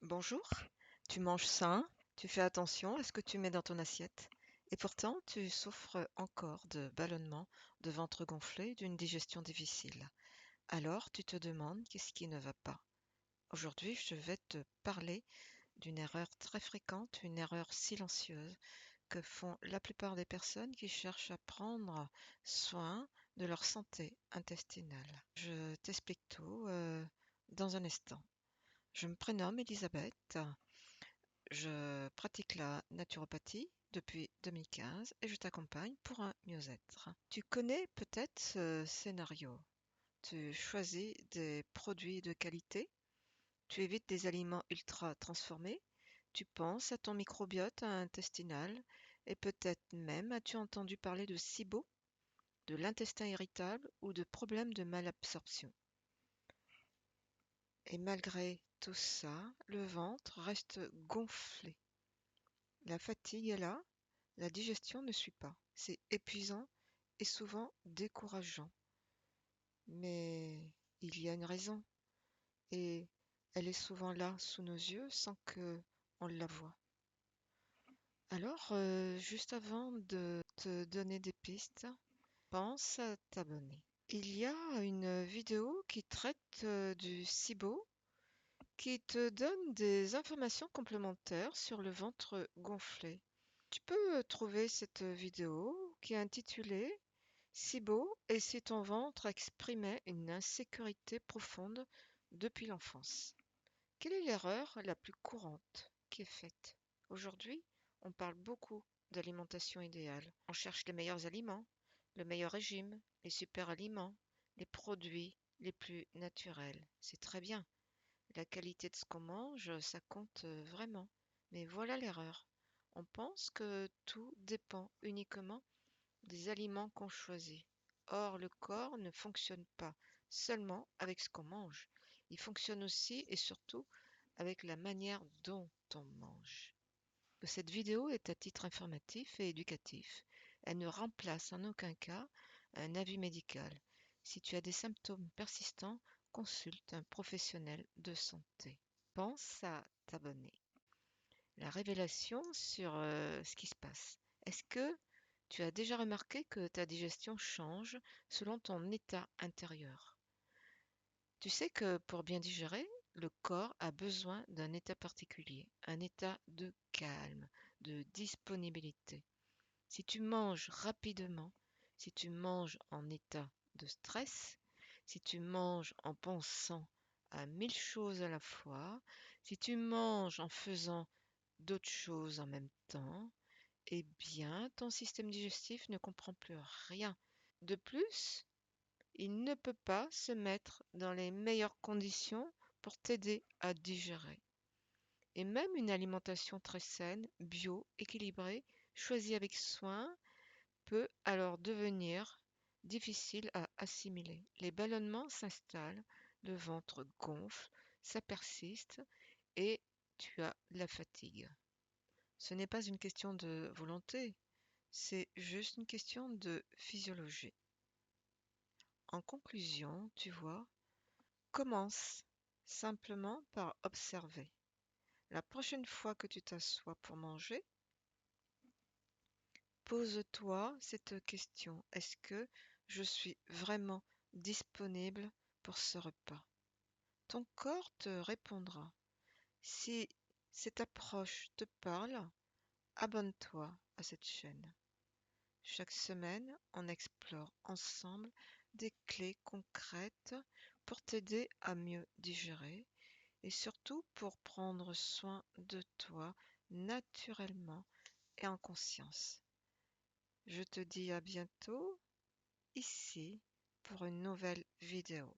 Bonjour, tu manges sain, tu fais attention à ce que tu mets dans ton assiette. Et pourtant, tu souffres encore de ballonnements, de ventre gonflé, d'une digestion difficile. Alors, tu te demandes qu'est-ce qui ne va pas. Aujourd'hui, je vais te parler d'une erreur très fréquente, une erreur silencieuse que font la plupart des personnes qui cherchent à prendre soin de leur santé intestinale. Je t'explique tout dans un instant. Je me prénomme Elisabeth. Je pratique la naturopathie depuis 2015 et je t'accompagne pour un mieux-être. Tu connais peut-être ce scénario. Tu choisis des produits de qualité, tu évites des aliments ultra transformés, tu penses à ton microbiote intestinal et peut-être même as-tu entendu parler de SIBO, de l'intestin irritable ou de problèmes de malabsorption. Et malgré tout ça, le ventre reste gonflé. La fatigue est là. La digestion ne suit pas. C'est épuisant et souvent décourageant. Mais il y a une raison et elle est souvent là sous nos yeux sans que on la voie. Alors, juste avant de te donner des pistes, pense à t'abonner. Il y a une vidéo qui traite du SIBO qui te donne des informations complémentaires sur le ventre gonflé. Tu peux trouver cette vidéo qui est intitulée Si beau et si ton ventre exprimait une insécurité profonde depuis l'enfance. Quelle est l'erreur la plus courante qui est faite? Aujourd'hui, on parle beaucoup d'alimentation idéale. On cherche les meilleurs aliments, le meilleur régime, les super aliments, les produits les plus naturels. C'est très bien. La qualité de ce qu'on mange, ça compte vraiment. Mais voilà l'erreur. On pense que tout dépend uniquement des aliments qu'on choisit. Or, le corps ne fonctionne pas seulement avec ce qu'on mange. Il fonctionne aussi et surtout avec la manière dont on mange. Cette vidéo est à titre informatif et éducatif. Elle ne remplace en aucun cas un avis médical. Si tu as des symptômes persistants, consulte un professionnel de santé. Pense à t'abonner. La révélation sur ce qui se passe. Est-ce que tu as déjà remarqué que ta digestion change selon ton état intérieur? Tu sais que pour bien digérer, le corps a besoin d'un état particulier, un état de calme, de disponibilité. Si tu manges rapidement, si tu manges en état de stress, si tu manges en pensant à 1000 choses à la fois, si tu manges en faisant d'autres choses en même temps, eh bien, ton système digestif ne comprend plus rien. De plus, il ne peut pas se mettre dans les meilleures conditions pour t'aider à digérer. Et même une alimentation très saine, bio, équilibrée, choisie avec soin, peut alors devenir difficile à assimiler. Les ballonnements s'installent, le ventre gonfle, ça persiste et tu as la fatigue. Ce n'est pas une question de volonté, c'est juste une question de physiologie. En conclusion, tu vois, commence simplement par observer. La prochaine fois que tu t'assois pour manger, pose-toi cette question. Est-ce que je suis vraiment disponible pour ce repas? Ton corps te répondra. Si cette approche te parle, abonne-toi à cette chaîne. Chaque semaine, on explore ensemble des clés concrètes pour t'aider à mieux digérer et surtout pour prendre soin de toi naturellement et en conscience. Je te dis à bientôt ici pour une nouvelle vidéo.